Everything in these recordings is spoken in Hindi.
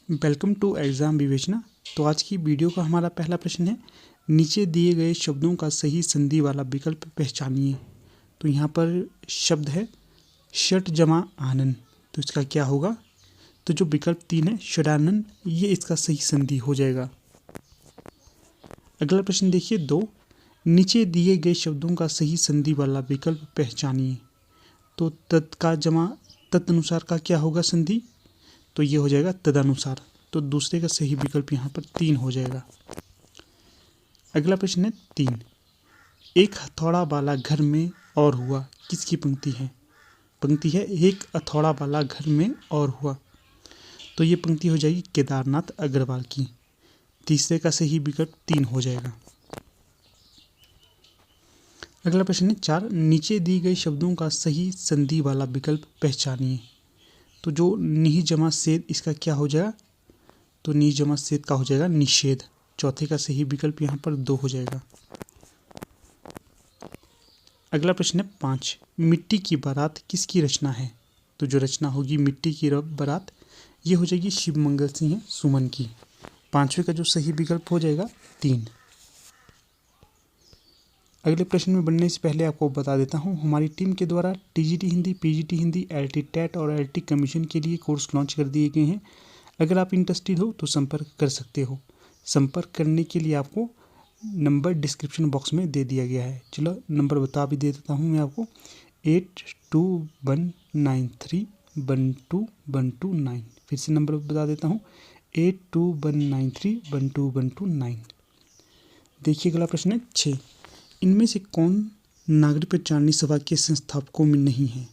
वेलकम टू एग्ज़ाम विवेचना। तो आज की वीडियो का हमारा पहला प्रश्न है, नीचे दिए गए शब्दों का सही संधि वाला विकल्प पहचानिए। तो यहाँ पर शब्द है षट जमा आनन, तो इसका क्या होगा? तो जो विकल्प 3 है षडानन, ये इसका सही संधि हो जाएगा। अगला प्रश्न देखिए 2, नीचे दिए गए शब्दों का सही संधि वाला विकल्प पहचानिए। तो तत् का जमा तदनुसार का क्या होगा संधि? तो ये हो जाएगा तदनुसार। तो दूसरे का सही विकल्प यहाँ पर 3 हो जाएगा। अगला प्रश्न है 3, एक हथौड़ा वाला घर में और हुआ, किसकी पंक्ति है? पंक्ति है एक हथौड़ा वाला घर में और हुआ, तो ये पंक्ति हो जाएगी केदारनाथ अग्रवाल की। तीसरे का सही विकल्प 3 हो जाएगा। अगला प्रश्न है 4, नीचे दी गई शब्दों का सही संधि वाला विकल्प पहचानिए। तो जो निह जमा सेद, इसका क्या हो जाएगा? तो निह जमा सेद का हो जाएगा निषेध। चौथे का सही विकल्प यहाँ पर 2 हो जाएगा। अगला प्रश्न है 5, मिट्टी की बारात किसकी रचना है? तो जो रचना होगी मिट्टी की बारात, ये हो जाएगी शिव मंगल सिंह सुमन की। पांचवे का जो सही विकल्प हो जाएगा 3। अगले प्रश्न में बढ़ने से पहले आपको बता देता हूँ, हमारी टीम के द्वारा TGT Hindi, PGT Hindi, LT TET और एलटी कमीशन के लिए कोर्स लॉन्च कर दिए गए हैं। अगर आप इंटरेस्टेड हो तो संपर्क कर सकते हो। संपर्क करने के लिए आपको नंबर डिस्क्रिप्शन बॉक्स में दे दिया गया है। चलो नंबर बता भी दे देता हूँ मैं आपको, 8219312129। फिर से नंबर बता देता हूँ, 8219312129। देखिए अगला प्रश्न है 6, इनमें से कौन नागरिक पहचाननी सभा के संस्थापकों में नहीं है?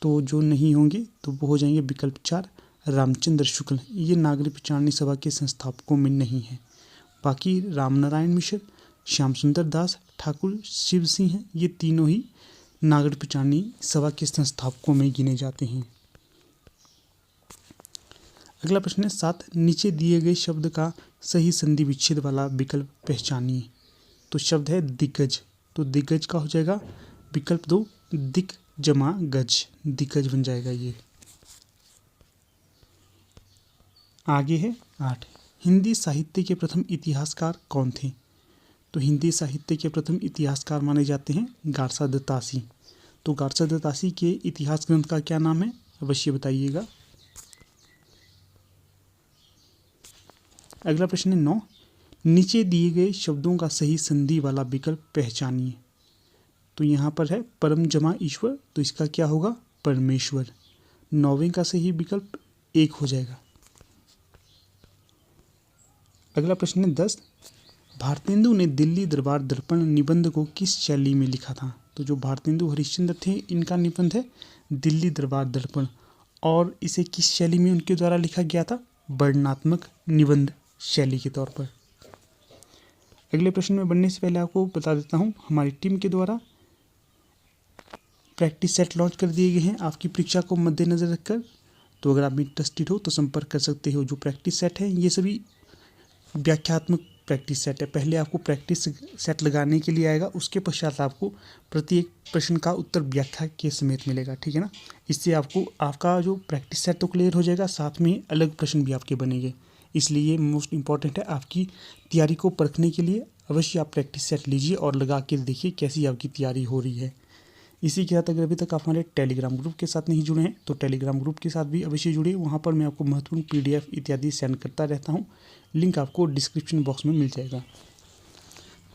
तो जो नहीं होंगे तो वो हो जाएंगे विकल्प 4 रामचंद्र शुक्ल, ये नागरिक पहचाननी सभा के संस्थापकों में नहीं है। बाकी रामनारायण मिश्र, श्याम सुंदर दास, ठाकुर शिव सिंह, ये तीनों ही नागरिक पहचाननी सभा के संस्थापकों में गिने जाते हैं। अगला प्रश्न है 7, नीचे दिए गए शब्द का सही संधि विच्छेद वाला विकल्प पहचानिए। तो शब्द है दिग्गज, तो दिग्गज का हो जाएगा विकल्प 2 दिक जमा गज, दिग्गज बन जाएगा ये। आगे है 8, हिंदी साहित्य के प्रथम इतिहासकार कौन थे? तो हिंदी साहित्य के प्रथम इतिहासकार माने जाते हैं गारसा दत्तासी। तो गारसा दत्तासी के इतिहास ग्रंथ का क्या नाम है, अवश्य बताइएगा। अगला प्रश्न है 9, नीचे दिए गए शब्दों का सही संधि वाला विकल्प पहचानिए। तो यहाँ पर है परम जमा ईश्वर, तो इसका क्या होगा? परमेश्वर। 9वें का सही विकल्प 1 हो जाएगा। अगला प्रश्न है 10, भारतेंदु ने दिल्ली दरबार दर्पण निबंध को किस शैली में लिखा था? तो जो भारतेंदु हरिश्चंद्र थे, इनका निबंध है दिल्ली दरबार दर्पण, और इसे किस शैली में उनके द्वारा लिखा गया था? वर्णनात्मक निबंध शैली के तौर पर। अगले प्रश्न में बढ़ने से पहले आपको बता देता हूँ, हमारी टीम के द्वारा प्रैक्टिस सेट लॉन्च कर दिए गए हैं आपकी परीक्षा को मद्देनज़र रखकर। तो अगर आप इंटरेस्टेड हो तो संपर्क कर सकते हो। जो प्रैक्टिस सेट है ये सभी व्याख्यात्मक प्रैक्टिस सेट है। पहले आपको प्रैक्टिस सेट लगाने के लिए आएगा, उसके पश्चात आपको प्रत्येक प्रश्न का उत्तर व्याख्या के समेत मिलेगा, ठीक है ना। इससे आपको आपका जो प्रैक्टिस सेट तो क्लियर हो जाएगा, साथ में अलग प्रश्न भी आपके बनेंगे। इसलिए मोस्ट इम्पॉर्टेंट है, आपकी तैयारी को परखने के लिए अवश्य आप प्रैक्टिस सेट लीजिए और लगा के देखिए कैसी आपकी तैयारी हो रही है। इसी के साथ अगर अभी तक आप हमारे टेलीग्राम ग्रुप के साथ नहीं जुड़े हैं तो टेलीग्राम ग्रुप के साथ भी अवश्य जुड़िए। वहाँ पर मैं आपको महत्वपूर्ण PDF इत्यादि सेंड करता रहता हूँ। लिंक आपको डिस्क्रिप्शन बॉक्स में मिल जाएगा।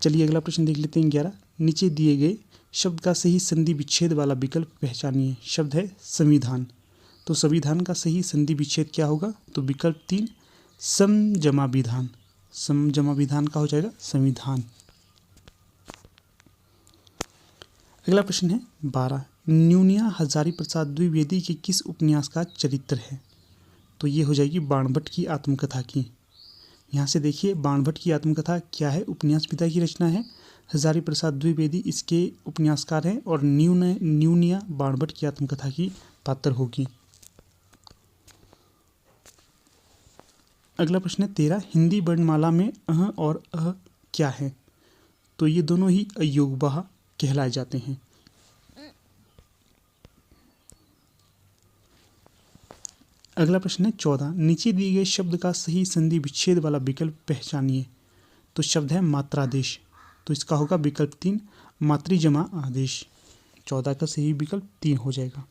चलिए अगला प्रश्न देख लेते हैं 11, नीचे दिए गए शब्द का सही संधि विच्छेद वाला विकल्प पहचानिए। शब्द है संविधान, तो संविधान का सही संधि विच्छेद क्या होगा? तो विकल्प 3 समजमा विधान, समजमा विधान का हो जाएगा संविधान। अगला प्रश्न है 12, न्यूनिया हजारी प्रसाद द्विवेदी के किस उपन्यास का चरित्र है? तो ये हो जाएगी बाणभट्ट की आत्मकथा की। यहाँ से देखिए बाणभट्ट की आत्मकथा क्या है, उपन्यास पिता की रचना है। हजारी प्रसाद द्विवेदी इसके उपन्यासकार हैं और न्यूनिया बाणभट्ट की आत्मकथा की पात्र होगी। अगला प्रश्न है 13, हिंदी वर्णमाला में अह और अह क्या है? तो ये दोनों ही अयोगवाह कहलाए जाते हैं। अगला प्रश्न है 14, नीचे दिए गए शब्द का सही संधि विच्छेद वाला विकल्प पहचानिए। तो शब्द है मात्रादेश, तो इसका होगा विकल्प 3 मातृ जमा आदेश। 14 का सही विकल्प 3 हो जाएगा।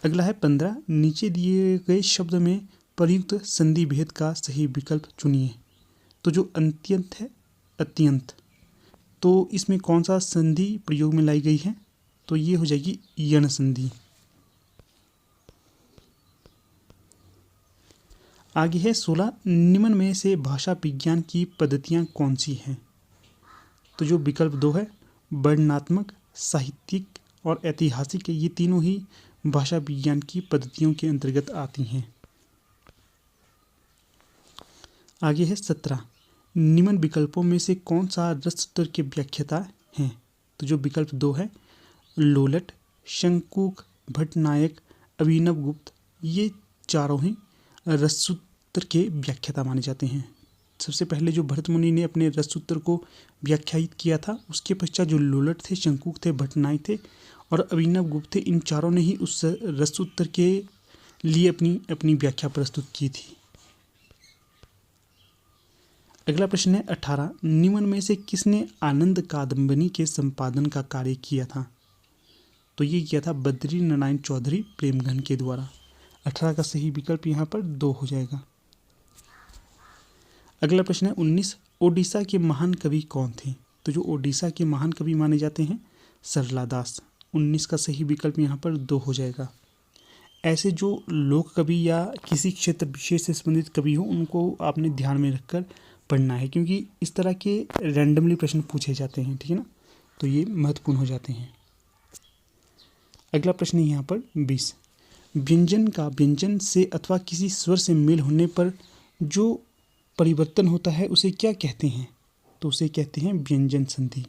अगला है 15, नीचे दिए गए शब्द में प्रयुक्त संधि भेद का सही विकल्प चुनिए। तो जो अत्यंत है अत्यंत, तो इसमें कौन सा संधि प्रयोग में लाई गई है? तो ये हो जाएगी यण संधि। आगे है 16, निम्न में से भाषा विज्ञान की पद्धतियाँ कौन सी हैं? तो जो विकल्प 2 है वर्णनात्मक, साहित्यिक और ऐतिहासिक, ये तीनों ही भाषा विज्ञान की पद्धतियों के अंतर्गत आती हैं। आगे है 17, निम्न विकल्पों में से कौन सा रससूत्र के व्याख्याता हैं? तो जो विकल्प 2 है लोलट, शंकुक, भट्टनायक, अभिनव गुप्त, ये चारों ही रससूत्र के व्याख्याता माने जाते हैं। सबसे पहले जो भरत मुनि ने अपने रससूत्र को व्याख्यायित किया था, उसके पश्चात जो लोलट थे, शंकुक थे, भट्टनायक थे और अभिनव गुप्त थे, इन चारों ने ही उस रससूत्र के लिए अपनी अपनी व्याख्या प्रस्तुत की थी। अगला प्रश्न है 18, निम्न में से किसने आनंद कादंबनी के संपादन का कार्य किया था? तो ये किया था बद्री नारायण चौधरी प्रेमघन के द्वारा। 18 का सही विकल्प यहाँ पर 2 हो जाएगा। अगला प्रश्न है 19, ओडिशा के महान कवि कौन थे? तो जो ओडिशा के महान कवि माने जाते हैं सरला दास। 19 का सही विकल्प यहाँ पर 2 हो जाएगा। ऐसे जो लोक कवि या किसी क्षेत्र विशेष से संबंधित कवि हो, उनको आपने ध्यान में रखकर पढ़ना है, क्योंकि इस तरह के रैंडमली प्रश्न पूछे जाते हैं, ठीक है ना, तो ये महत्वपूर्ण हो जाते हैं। अगला प्रश्न है यहाँ पर 20, व्यंजन का व्यंजन से अथवा किसी स्वर से मेल होने पर जो परिवर्तन होता है उसे क्या कहते हैं? तो उसे कहते हैं व्यंजन संधि।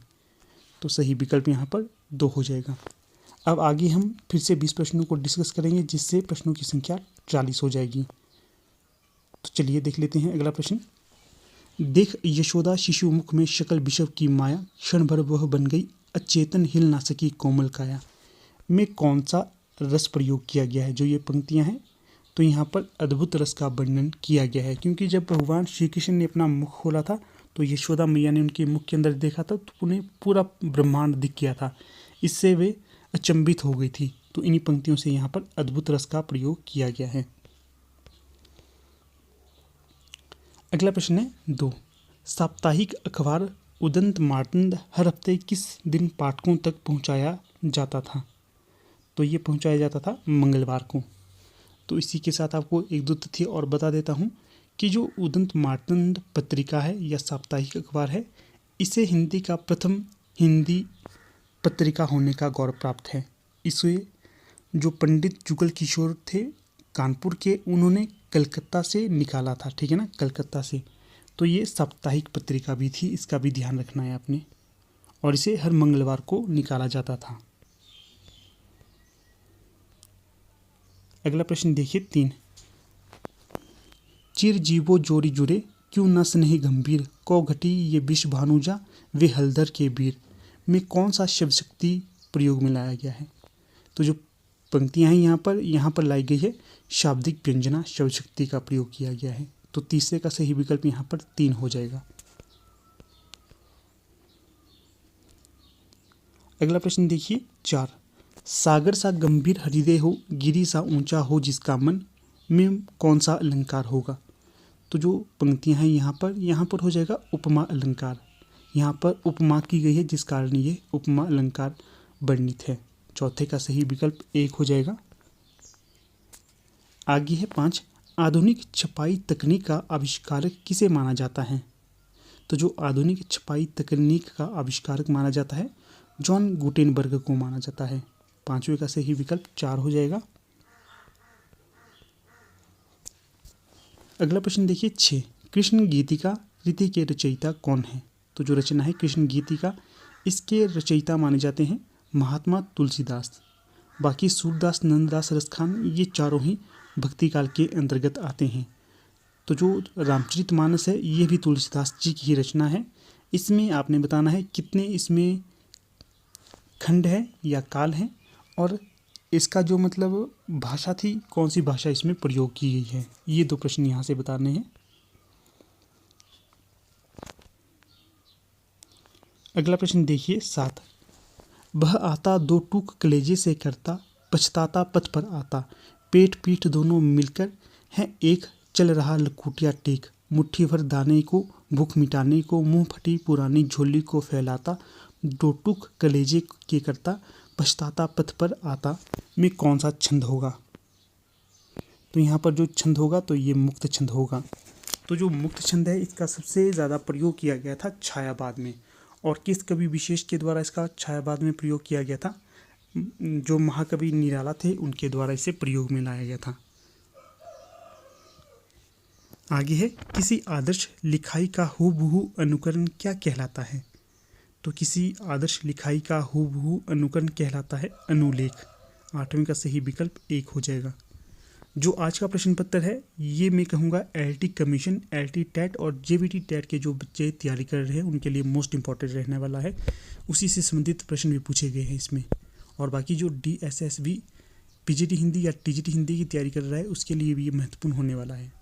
तो सही विकल्प यहाँ पर 2 हो जाएगा। अब आगे हम फिर से 20 प्रश्नों को डिस्कस करेंगे, जिससे प्रश्नों की संख्या 40 हो जाएगी। तो चलिए देख लेते हैं अगला प्रश्न। देख यशोदा शिशु मुख में शकल विषव की माया, क्षण भर वह बन गई अचेतन हिल ना सकी कोमल काया, में कौन सा रस प्रयोग किया गया है? जो ये पंक्तियां हैं, तो यहाँ पर अद्भुत रस का वर्णन किया गया है, क्योंकि जब भगवान श्री कृष्ण ने अपना मुख खोला था तो यशोदा मैया ने उनके मुख के अंदर देखा था, तो उन्हें पूरा ब्रह्मांड दिख गया था। इससे वे अचंभित हो गई थी। तो इन्हीं पंक्तियों से यहाँ पर अद्भुत रस का प्रयोग किया गया है। अगला प्रश्न है 2, साप्ताहिक अखबार उदंत मार्तंड हर हफ्ते किस दिन पाठकों तक पहुँचाया जाता था? तो ये पहुँचाया जाता था मंगलवार को। तो इसी के साथ आपको एक दो तथ्य और बता देता हूँ कि जो उदंत मार्तंड पत्रिका है या साप्ताहिक अखबार है, इसे हिंदी का प्रथम हिंदी पत्रिका होने का गौरव प्राप्त है। इसे जो पंडित जुगल किशोर थे कानपुर के, उन्होंने कलकत्ता से निकाला था, ठीक है ना, कलकत्ता से। तो ये साप्ताहिक पत्रिका भी थी, इसका भी ध्यान रखना है आपने, और इसे हर मंगलवार को निकाला जाता था। अगला प्रश्न देखिए 3, चिर जीवो जोरी जुरे क्यों न स्नेह गंभीर, कौ घटी ये विष भानुजा वे हलधर के वीर, में कौन सा शब्द शक्ति प्रयोग में लाया गया है? तो जो पंक्तियां हैं यहाँ पर लाई गई है शाब्दिक व्यंजना शब्द शक्ति का प्रयोग किया गया है। तो तीसरे का सही विकल्प यहाँ पर 3 हो जाएगा। अगला प्रश्न देखिए 4, सागर सा गंभीर हृदय हो गिरी सा ऊंचा हो जिसका मन, में कौन सा अलंकार होगा? तो जो पंक्तियां हैं यहाँ पर हो जाएगा उपमा अलंकार। यहाँ पर उपमा की गई है, जिस कारण ये उपमा अलंकार वर्णित है। चौथे का सही विकल्प 1 हो जाएगा। आगे है 5, आधुनिक छपाई तकनीक का आविष्कारक किसे माना जाता है? तो जो आधुनिक छपाई तकनीक का आविष्कारक माना जाता है जॉन गुटेनबर्ग को माना जाता है। 5वें का सही विकल्प 4 हो जाएगा। अगला प्रश्न देखिए 6, कृष्ण गीतिका कृति के रचयिता कौन है? तो जो रचना है कृष्ण गीतिका, इसके रचयिता माने जाते हैं महात्मा तुलसीदास। बाकी सूरदास, नंददास, रसखान, ये चारों ही भक्ति काल के अंतर्गत आते हैं। तो जो रामचरितमानस है ये भी तुलसीदास जी की ही रचना है। इसमें आपने बताना है कितने इसमें खंड है या काल है और इसका जो मतलब भाषा थी, कौन सी भाषा इसमें प्रयोग की गई है, ये दो प्रश्न यहाँ से बताने हैं। अगला प्रश्न देखिए 7। वह आता दो टूक कलेजे से करता, पछताता पथ पर आता, पेट पीठ दोनों मिलकर है एक, चल रहा लकुटिया टेक, मुट्ठी भर दाने को भूख मिटाने को, मुंह फटी पुरानी झोली को फैलाता, दो टूक कलेजे के करता, पछताता पथ पर आता में कौन सा छंद होगा? तो यहाँ पर जो छंद होगा तो ये मुक्त छंद होगा। तो जो मुक्त छंद है इसका सबसे ज़्यादा प्रयोग किया गया था छायावाद में। और किस कवि विशेष के द्वारा इसका छायावाद में प्रयोग किया गया था? जो महाकवि निराला थे उनके द्वारा इसे प्रयोग में लाया गया था। आगे है, किसी आदर्श लिखाई का हूबहू अनुकरण क्या कहलाता है? तो किसी आदर्श लिखाई का हूबहू अनुकरण कहलाता है अनुलेख। 8वें का सही विकल्प 1 हो जाएगा। जो आज का प्रश्न पत्र है ये मैं कहूँगा एलटी कमीशन, एलटी टेट और जेबीटी टेट के जो बच्चे तैयारी कर रहे हैं उनके लिए मोस्ट इंपॉर्टेंट रहने वाला है। उसी से संबंधित प्रश्न भी पूछे गए हैं इसमें। और बाकी जो DSSB पीजीटी हिंदी या टीजीटी हिंदी की तैयारी कर रहा है उसके लिए भी ये महत्वपूर्ण होने वाला है।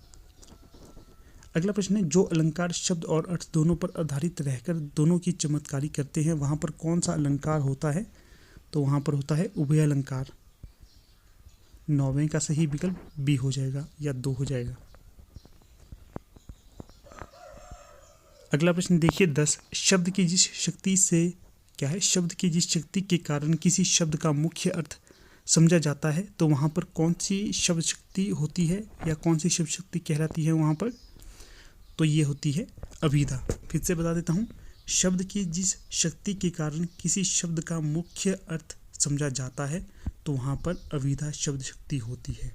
अगला प्रश्न है, जो अलंकार शब्द और अर्थ दोनों पर आधारित रहकर दोनों की चमत्कारी करते हैं वहाँ पर कौन सा अलंकार होता है? तो वहाँ पर होता है उभय अलंकार। 9वें का सही विकल्प बी हो जाएगा या 2 हो जाएगा। अगला प्रश्न देखिए 10। शब्द की जिस शक्ति से क्या है, शब्द की जिस शक्ति के कारण किसी शब्द का मुख्य अर्थ समझा जाता है तो वहाँ पर कौन सी शब्द शक्ति होती है या कौन सी शब्द शक्ति कहलाती है वहाँ पर? तो ये होती है अभिधा। फिर से बता देता हूँ, शब्द की जिस शक्ति के कारण किसी शब्द का मुख्य अर्थ समझा जाता है तो वहाँ पर अभिधा शब्द शक्ति होती है।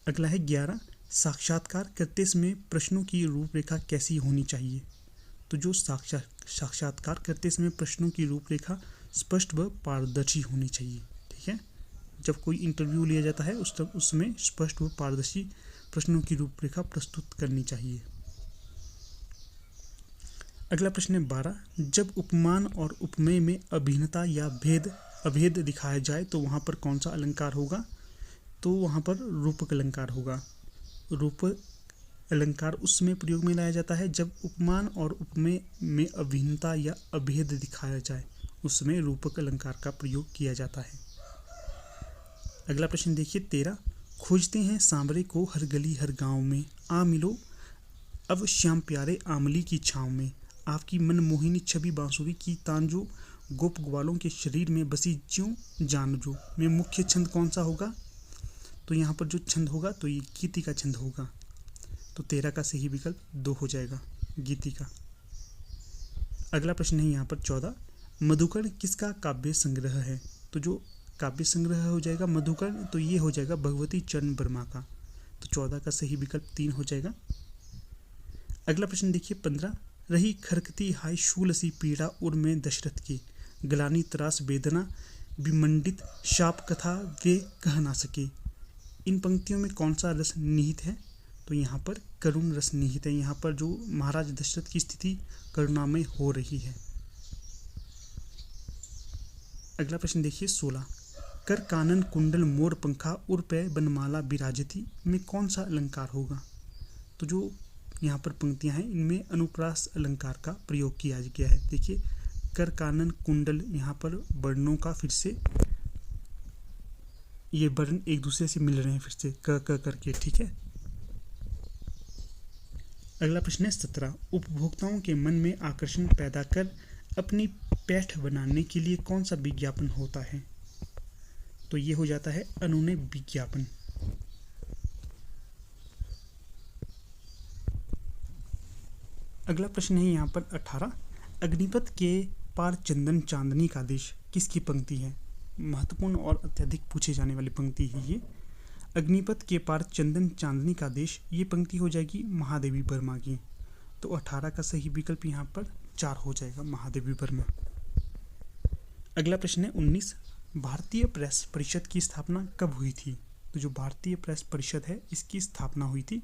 अगला है 11। साक्षात्कार करते समय प्रश्नों की रूपरेखा कैसी होनी चाहिए? तो जो साक्षात्कार करते समय प्रश्नों की रूपरेखा स्पष्ट व पारदर्शी होनी चाहिए। ठीक है, जब कोई इंटरव्यू लिया जाता है उसमें स्पष्ट व पारदर्शी प्रश्नों की रूपरेखा प्रस्तुत करनी चाहिए। अगला प्रश्न है 12। जब उपमान और उपमेय में अभिन्नता या अभेद दिखाया जाए तो वहाँ पर कौन सा अलंकार होगा? तो वहाँ पर रूपक अलंकार होगा। रूपक अलंकार उस समय प्रयोग में लाया जाता है जब उपमान और उपमेय में अभिन्नता या अभेद दिखाया जाए, उस समय रूपक अलंकार का प्रयोग किया जाता है। अगला प्रश्न देखिए 13। खोजते हैं सांवरे को हर गली हर गांव में, आ मिलो अब श्याम प्यारे आमली की छाँव में, आपकी मनमोहिनी छवि बांसुरी की तांजो, गोप ग्वालों के शरीर में बसी ज्यों जान जो में मुख्य छंद कौन सा होगा? तो यहाँ पर जो छंद होगा तो ये गीति का छंद होगा। तो 13 का सही विकल्प 2 हो जाएगा, गीति का। अगला प्रश्न है यहाँ पर 14। मधुकर्ण किसका काव्य संग्रह है? तो जो काव्य संग्रह हो जाएगा मधुकर्ण तो ये हो जाएगा भगवती चरण वर्मा का। तो 14 का सही विकल्प 3 हो जाएगा। अगला प्रश्न देखिए 15। रही खरकती हाय शूल सी पीड़ा उर में दशरथ की, गलानी त्रास वेदना विमंडित शाप कथा वे कह ना सके। इन पंक्तियों में कौन सा रस निहित है? तो यहाँ पर करुण रस निहित है। यहाँ पर जो महाराज दशरथ की स्थिति करुणा में हो रही है। अगला प्रश्न देखिए 16। कर कानन कुंडल मोर पंखा उर पे बनमाला विराजती में कौन सा अलंकार होगा? तो जो यहाँ पर पंक्तियाँ हैं इनमें अनुप्रास अलंकार का प्रयोग किया गया है। देखिए कर कानन कुंडल, यहाँ पर वर्णों का फिर से ये वर्ण एक दूसरे से मिल रहे हैं फिर से क करके। ठीक है। अगला प्रश्न है 17। उपभोक्ताओं के मन में आकर्षण पैदा कर अपनी पैठ बनाने के लिए कौन सा विज्ञापन होता है? तो ये हो जाता है अनुनय विज्ञापन। अगला प्रश्न है यहाँ पर 18। अग्निपथ के पार चंदन चांदनी का देश किसकी पंक्ति है? महत्वपूर्ण और अत्यधिक पूछे जाने वाली पंक्ति है ये। अग्निपथ के पार चंदन चांदनी का देश, ये पंक्ति हो जाएगी महादेवी वर्मा की। तो 18 का सही विकल्प यहाँ पर 4 हो जाएगा, महादेवी वर्मा। अगला प्रश्न है 19। भारतीय प्रेस परिषद की स्थापना कब हुई थी? तो जो भारतीय प्रेस परिषद है इसकी स्थापना हुई थी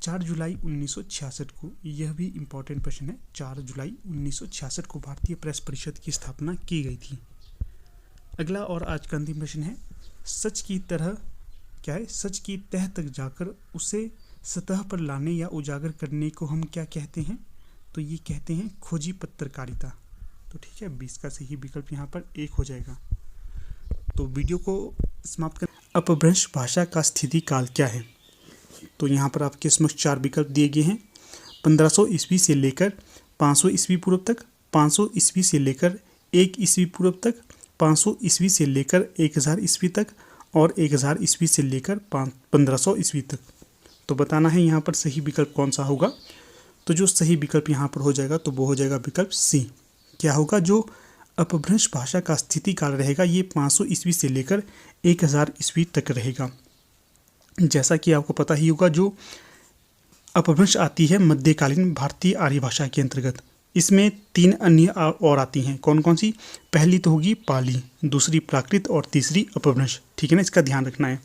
4 जुलाई 1966 को। यह भी इम्पोर्टेंट प्रश्न है। 4 जुलाई 1966 को भारतीय प्रेस परिषद की स्थापना की गई थी। अगला और आज का अंतिम प्रश्न है, सच की तरह क्या है, सच की तह तक जाकर उसे सतह पर लाने या उजागर करने को हम क्या कहते हैं? तो ये कहते हैं खोजी पत्रकारिता। तो ठीक है, 20 का सही विकल्प यहाँ पर 1 हो जाएगा। तो वीडियो को समाप्त कर, अपभ्रंश भाषा का स्थिति काल क्या है? तो यहाँ पर आपके समक्ष 4 विकल्प दिए गए हैं। 1500 ईस्वी से लेकर 500 ईस्वी पूर्व तक, 500 ईस्वी से लेकर 1 ईस्वी पूर्व तक, 500 ईस्वी से लेकर 1000 ईस्वी तक और 1000 ईस्वी से लेकर 1500 ईस्वी तक। तो बताना है यहाँ पर सही विकल्प कौन सा होगा। तो जो सही विकल्प यहाँ पर हो जाएगा तो वो हो जाएगा विकल्प सी। क्या होगा? जो अपभ्रंश भाषा का स्थिति काल रहेगा ये 500 ईस्वी से लेकर 1000 ईस्वी तक रहेगा। जैसा कि आपको पता ही होगा, जो अपभ्रंश आती है मध्यकालीन भारतीय आर्य भाषा के अंतर्गत। इसमें 3 अन्य और आती हैं। कौन कौन सी? पहली तो होगी पाली, दूसरी प्राकृत और तीसरी अपभ्रंश। ठीक है ना, इसका ध्यान रखना है।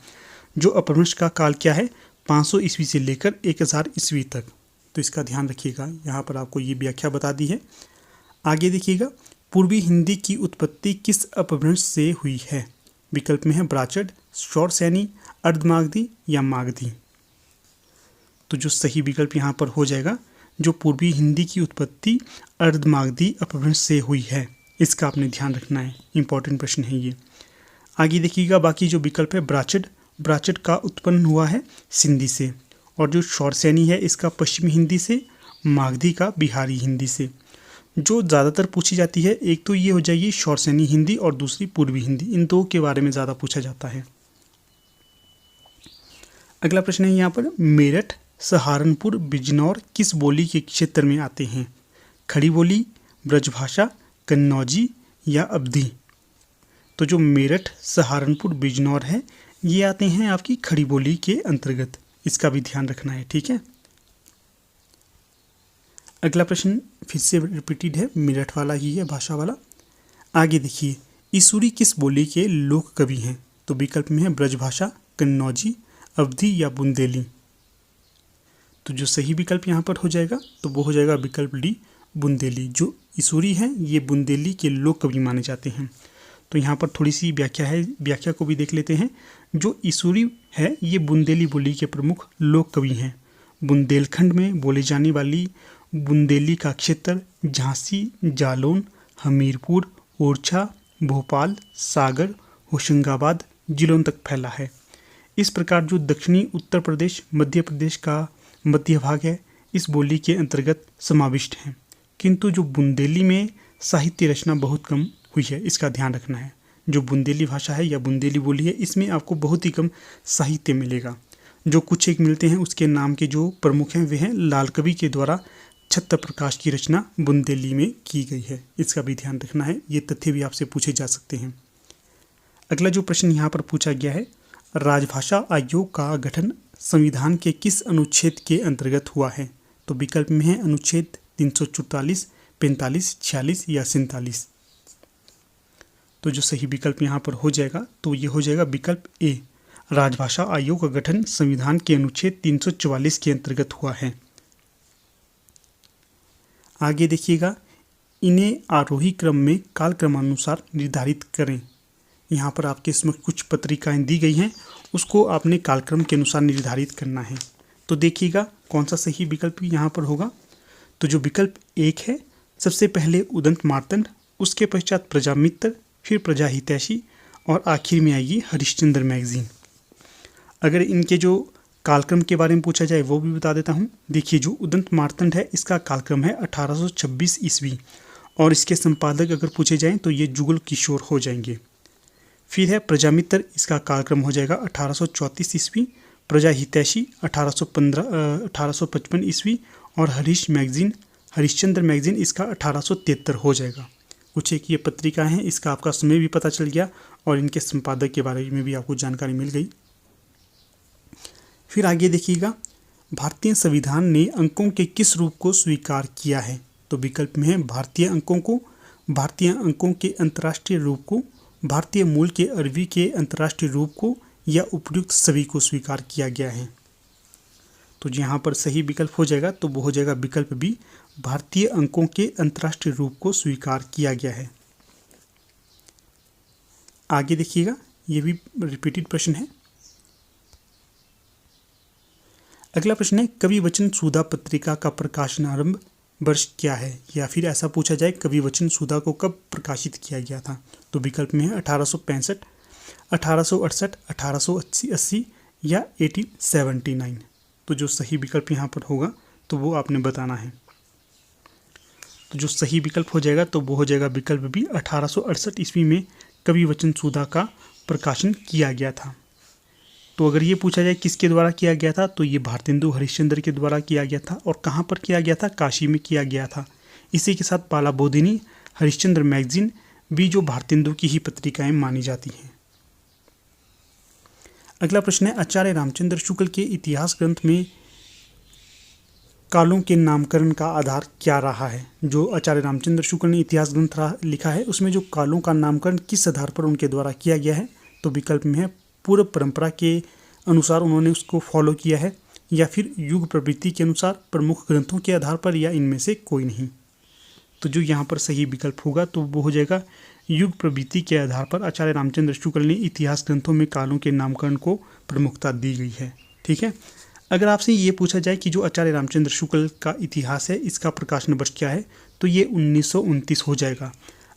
जो अपभ्रंश का काल क्या है? 500 ईस्वी से लेकर 1000 ईस्वी तक। तो इसका ध्यान रखिएगा, यहाँ पर आपको ये व्याख्या बता दी है। आगे देखिएगा, पूर्वी हिंदी की उत्पत्ति किस अपभ्रंश से हुई है? विकल्प में है ब्राचड, शौरसैनी, अर्धमागधी या मागधी। तो जो सही विकल्प यहाँ पर हो जाएगा, जो पूर्वी हिंदी की उत्पत्ति अर्धमागधी अपभ्रंश से हुई है। इसका आपने ध्यान रखना है, इंपॉर्टेंट प्रश्न है ये। आगे देखिएगा, बाकी जो विकल्प है ब्राचड, ब्राचड का उत्पन्न हुआ है सिंधी से, और जो शौरसैनी है इसका पश्चिमी हिंदी से, मागधी का बिहारी हिंदी से। जो ज़्यादातर पूछी जाती है, एक तो ये हो जाएगी शौरसैनी हिंदी और दूसरी पूर्वी हिंदी। इन दो के बारे में ज़्यादा पूछा जाता है। अगला प्रश्न है यहाँ पर, मेरठ, सहारनपुर, बिजनौर किस बोली के क्षेत्र में आते हैं? खड़ी बोली, ब्रजभाषा, कन्नौजी या अवधी। तो जो मेरठ, सहारनपुर, बिजनौर है ये आते हैं आपकी खड़ी बोली के अंतर्गत। इसका भी ध्यान रखना है। ठीक है, अगला प्रश्न फिर से रिपीटेड है, मेरठ वाला ही है, भाषा वाला। आगे देखिए, ईसुरी किस बोली के लोक कवि हैं? तो विकल्प में है ब्रजभाषा, कन्नौजी, अवधी या बुंदेली। तो जो सही विकल्प यहाँ पर हो जाएगा तो वो हो जाएगा विकल्प डी, बुंदेली। जो ईसुरी हैं ये बुंदेली के लोक कवि माने जाते हैं। तो यहाँ पर थोड़ी सी व्याख्या है, व्याख्या को भी देख लेते हैं। जो ईसुरी है ये बुंदेली बोली के प्रमुख लोक कवि हैं। बुंदेलखंड में बोली जाने वाली बुंदेली का क्षेत्र झांसी, जालौन, हमीरपुर, ओरछा, भोपाल, सागर, होशंगाबाद जिलों तक फैला है। इस प्रकार जो दक्षिणी उत्तर प्रदेश, मध्य प्रदेश का मध्य भाग है इस बोली के अंतर्गत समाविष्ट हैं, किंतु जो बुंदेली में साहित्य रचना बहुत कम हुई है, इसका ध्यान रखना है। जो बुंदेली भाषा है या बुंदेली बोली है इसमें आपको बहुत ही कम साहित्य मिलेगा। जो कुछ एक मिलते हैं उसके नाम के जो प्रमुख हैं वे हैं लाल कवि के द्वारा छत्र प्रकाश की रचना बुंदेली में की गई है। इसका भी ध्यान रखना है, ये तथ्य भी आपसे पूछे जा सकते हैं। अगला जो प्रश्न यहाँ पर पूछा गया है, राजभाषा आयोग का गठन संविधान के किस अनुच्छेद के अंतर्गत हुआ है? तो विकल्प में है अनुच्छेद 344, 45, 46 या 47। तो जो सही विकल्प यहाँ पर हो जाएगा तो ये हो जाएगा विकल्प ए, राजभाषा आयोग का गठन संविधान के अनुच्छेद 344 के अंतर्गत हुआ है। आगे देखिएगा, इन्हें आरोही क्रम में कालक्रमानुसार निर्धारित करें। यहाँ पर आपके इसमें कुछ पत्रिकाएं दी गई हैं, उसको आपने कालक्रम के अनुसार निर्धारित करना है। तो देखिएगा कौन सा सही विकल्प यहाँ पर होगा। तो जो विकल्प 1 है, सबसे पहले उदंत मार्तंड, उसके पश्चात प्रजामित्र, फिर प्रजा हितैषी और आखिर में आएगी हरिश्चंद्र मैगजीन। अगर इनके जो कालक्रम के बारे में पूछा जाए वो भी बता देता हूँ। देखिए, जो उदंत मार्तंड है इसका कालक्रम है 1826 ईस्वी और इसके संपादक अगर पूछे जाएँ तो ये जुगल किशोर हो जाएंगे। फिर है प्रजामित्र, इसका कालक्रम हो जाएगा 1834 ईस्वी, प्रजा हितैषी 1855 ईस्वी और हरिश्चंद्र मैगजीन इसका 1873 हो जाएगा। कुछ एक ये पत्रिका हैं, इसका आपका समय भी पता चल गया और इनके संपादक के बारे में भी आपको जानकारी मिल गई। फिर आगे देखिएगा, भारतीय संविधान ने अंकों के किस रूप को स्वीकार किया है? तो विकल्प में है भारतीय अंकों को, भारतीय अंकों के अंतर्राष्ट्रीय रूप को, भारतीय मूल के अरबी के अंतर्राष्ट्रीय रूप को या उपयुक्त सभी को स्वीकार किया गया है। तो यहाँ पर सही विकल्प हो जाएगा तो वो हो जाएगा विकल्प बी, भारतीय अंकों के अंतर्राष्ट्रीय रूप को स्वीकार किया गया है। आगे देखिएगा, ये भी रिपीटेड प्रश्न है। अगला प्रश्न है, कवि वचन सुधा पत्रिका का प्रकाशनारंभ वर्ष क्या है? या फिर ऐसा पूछा जाए, कवि वचन सुधा को कब प्रकाशित किया गया था? तो विकल्प में है 1865, 1868, 1880 या 1879। तो जो सही विकल्प यहाँ पर होगा तो वो आपने बताना है। तो जो सही विकल्प हो जाएगा तो वो हो जाएगा विकल्प भी, 1868 ईस्वी में कवि वचन सुधा का प्रकाशन किया गया था। तो अगर ये पूछा जाए किसके द्वारा किया गया था, तो ये भारतेंदु हरिश्चंद्र के द्वारा किया गया था। और कहाँ पर किया गया था? काशी में किया गया था। इसी के साथ पाला बोधिनी, हरिश्चंद्र मैगजीन भी जो भारतेंदु की ही पत्रिकाएं मानी जाती हैं। अगला प्रश्न है, आचार्य रामचंद्र शुक्ल के इतिहास ग्रंथ में कालों के नामकरण का आधार क्या रहा है? जो आचार्य रामचंद्र शुक्ल ने इतिहास ग्रंथ लिखा है उसमें जो कालों का नामकरण किस आधार पर उनके द्वारा किया गया है? तो विकल्प में है पूर्व परंपरा के अनुसार उन्होंने उसको फॉलो किया है, या फिर युग प्रवृत्ति के अनुसार, प्रमुख ग्रंथों के आधार पर, या इनमें से कोई नहीं। तो जो यहाँ पर सही विकल्प होगा तो वो हो जाएगा युग प्रवृत्ति के आधार पर आचार्य रामचंद्र शुक्ल ने इतिहास ग्रंथों में कालों के नामकरण को प्रमुखता दी गई है। ठीक है। अगर आपसे ये पूछा जाए कि जो आचार्य रामचंद्र शुक्ल का इतिहास है इसका प्रकाशन वर्ष क्या है, तो ये 1929 हो जाएगा।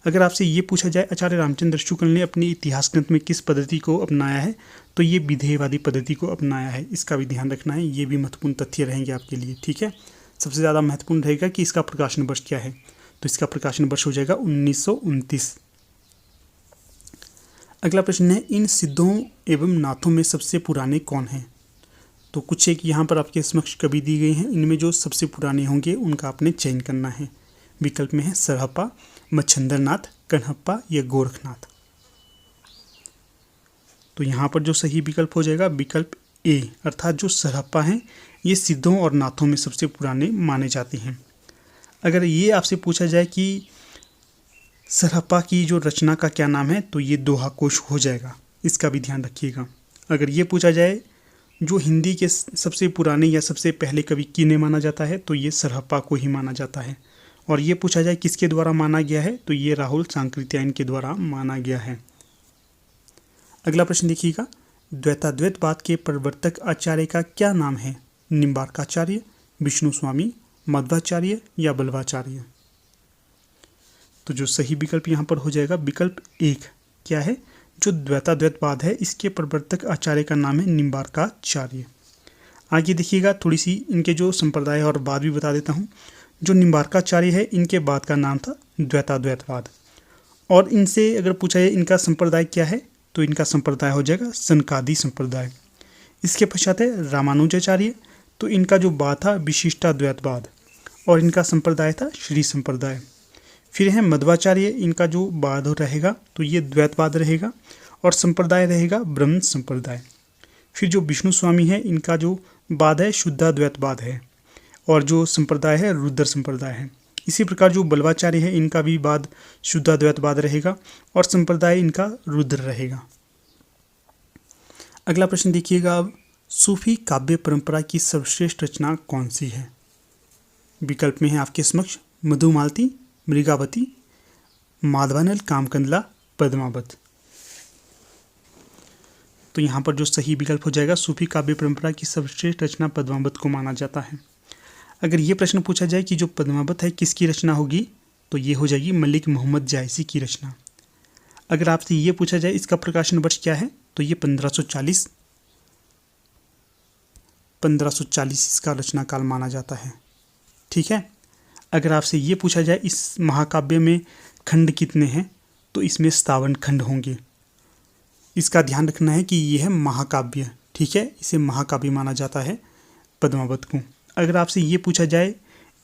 अगर आपसे ये पूछा जाए आचार्य रामचंद्र शुक्ल ने अपने इतिहास ग्रंथ में किस पद्धति को अपनाया है, तो ये विधेयवादी पद्धति को अपनाया है। इसका भी ध्यान रखना है, ये भी महत्वपूर्ण तथ्य रहेंगे आपके लिए। ठीक है। सबसे ज़्यादा महत्वपूर्ण रहेगा कि इसका प्रकाशन वर्ष क्या है, तो इसका प्रकाशन वर्ष हो जाएगा 1929। अगला प्रश्न है, इन सिद्धों एवं नाथों में सबसे पुराने कौन हैं? तो कुछ एक यहाँ पर आपके समक्ष कवि दी गई हैं, इनमें जो सबसे पुराने होंगे उनका आपने चयन करना है। विकल्प में है सरहप्पा, मच्छंद्रनाथ, कन्हप्पा या गोरखनाथ। तो यहाँ पर जो सही विकल्प हो जाएगा विकल्प ए, अर्थात जो सरहप्पा हैं ये सिद्धों और नाथों में सबसे पुराने माने जाते हैं। अगर ये आपसे पूछा जाए कि सरहप्पा की जो रचना का क्या नाम है, तो ये दोहा कोश हो जाएगा। इसका भी ध्यान रखिएगा। अगर ये पूछा जाए जो हिंदी के सबसे पुराने या सबसे पहले कवि किन्हें माना जाता है, तो ये सरहप्पा को ही माना जाता है। और ये पूछा जाए किसके द्वारा माना गया है, तो ये राहुल सांकृत्यायन के द्वारा माना गया है। अगला प्रश्न देखिएगा, द्वैताद्वैतवाद के प्रवर्तक आचार्य का क्या नाम है? निम्बार्काचार्य, विष्णु स्वामी, मध्वाचार्य या बल्लभाचार्य। तो जो सही विकल्प यहाँ पर हो जाएगा विकल्प एक, क्या है? जो द्वैताद्वैतवाद है इसके प्रवर्तक आचार्य का नाम है निम्बार्काचार्य। आगे देखिएगा, थोड़ी सी इनके जो संप्रदाय और बाद भी बता देता हूँ। जो निम्बार्काचार्य है इनके बाद का नाम था द्वैताद्वैतवाद। और इनसे अगर पूछा जाए इनका संप्रदाय क्या है, तो इनका संप्रदाय हो जाएगा सनकादि संप्रदाय। इसके पश्चात है रामानुजाचार्य, तो इनका जो बाद था विशिष्टाद्वैतवाद और इनका संप्रदाय था श्री संप्रदाय। फिर है मध्वाचार्य, इनका जो बाद रहेगा तो ये द्वैतवाद रहेगा और संप्रदाय रहेगा ब्रह्म संप्रदाय। फिर जो विष्णु स्वामी है इनका जो बाद है शुद्धाद्वैतवाद है और जो संप्रदाय है रुद्र संप्रदाय है। इसी प्रकार जो बल्लभाचार्य है इनका भी बाद शुद्धाद्वैतवाद रहेगा और संप्रदाय इनका रुद्र रहेगा। अगला प्रश्न देखिएगा, अब सूफी काव्य परंपरा की सर्वश्रेष्ठ रचना कौन सी है? विकल्प में है आपके समक्ष मधुमालती, मृगावती, माधवानल, कामकंदला, पद्मावत। तो यहाँ पर जो सही विकल्प हो जाएगा सूफी काव्य परंपरा की सर्वश्रेष्ठ रचना पद्मावत को माना जाता है। अगर ये प्रश्न पूछा जाए कि जो पद्मावत है किसकी रचना होगी, तो ये हो जाएगी मलिक मोहम्मद जायसी की रचना। अगर आपसे ये पूछा जाए इसका प्रकाशन वर्ष क्या है, तो ये 1540 इसका रचना काल माना जाता है। ठीक है। अगर आपसे ये पूछा जाए इस महाकाव्य में खंड कितने हैं, तो इसमें 57 खंड होंगे। इसका ध्यान रखना है कि ये है महाकाव्य। ठीक है, इसे महाकाव्य माना जाता है पद्मावत को। अगर आपसे ये पूछा जाए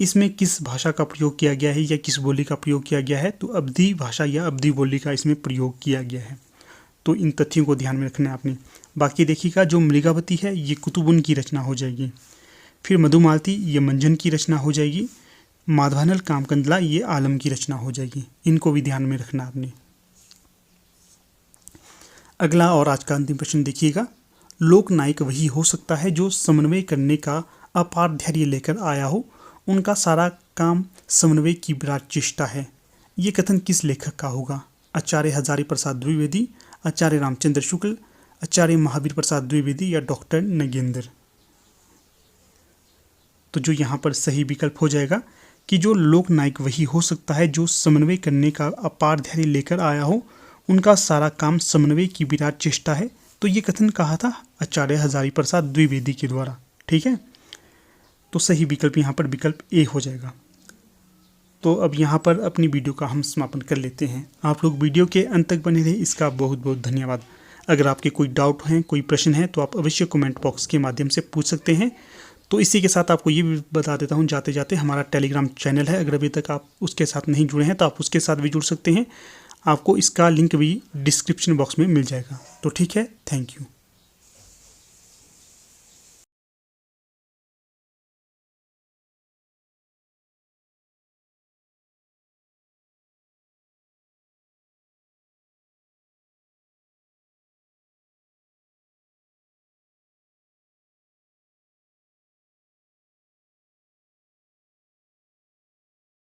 इसमें किस भाषा का प्रयोग किया गया है या किस बोली का प्रयोग किया गया है, तो अवधी भाषा या अवधी बोली का इसमें प्रयोग किया गया है। तो इन तथ्यों को ध्यान में रखना है आपने। बाकी देखिएगा जो मृगावती है ये कुतुबुन की रचना हो जाएगी। फिर मधुमालती ये मंझन की रचना हो जाएगी। माधवानल, कामकंदला ये आलम की रचना हो जाएगी। इनको भी ध्यान में रखना आपने। अगला और आज का अंतिम प्रश्न देखिएगा, लोक नायक वही हो सकता है जो समन्वय करने का अपार धैर्य लेकर आया हो, उनका सारा काम समन्वय की विराट चेष्टा है। ये कथन किस लेखक का होगा? आचार्य हजारी प्रसाद द्विवेदी, आचार्य रामचंद्र शुक्ल, आचार्य महावीर प्रसाद द्विवेदी या डॉक्टर नगेंद्र। तो जो यहाँ पर सही विकल्प हो जाएगा कि जो लोकनायक वही हो सकता है जो समन्वय करने का अपार धैर्य लेकर आया हो, उनका सारा काम समन्वय की विराट चेष्टा है। तो ये कथन कहा था आचार्य हजारी प्रसाद द्विवेदी के द्वारा। ठीक है, तो सही विकल्प यहाँ पर विकल्प ए हो जाएगा। तो अब यहाँ पर अपनी वीडियो का हम समापन कर लेते हैं। आप लोग वीडियो के अंत तक बने रहे, इसका बहुत बहुत धन्यवाद। अगर आपके कोई डाउट हैं, कोई प्रश्न है, तो आप अवश्य कमेंट बॉक्स के माध्यम से पूछ सकते हैं। तो इसी के साथ आपको ये भी बता देता हूँ जाते जाते, हमारा टेलीग्राम चैनल है, अगर अभी तक आप उसके साथ नहीं जुड़े हैं तो आप उसके साथ भी जुड़ सकते हैं। आपको इसका लिंक भी डिस्क्रिप्शन बॉक्स में मिल जाएगा। तो ठीक है, थैंक यू।